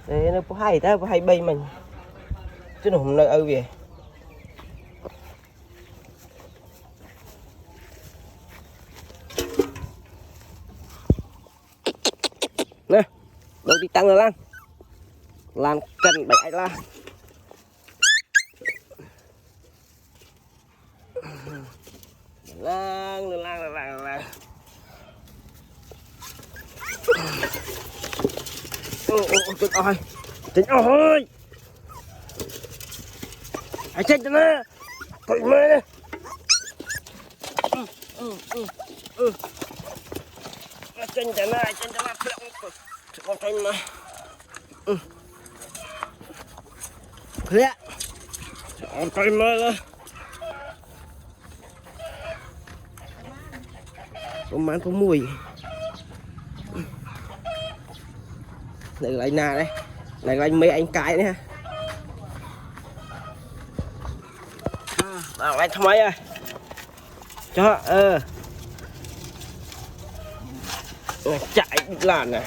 Để nó có hay bay mình chứ nó không nơi ơi về nè đâu đi tăng rồi lan cần bảy la lang chết ơi chết ơi ai chết nữa tội mẹ này chân chả na con tay mà khỏe con tay mà con mán con mùi này là anh nào đây này là anh mấy anh cái nữa bảo anh thăm ấy ơi cho chạy làn này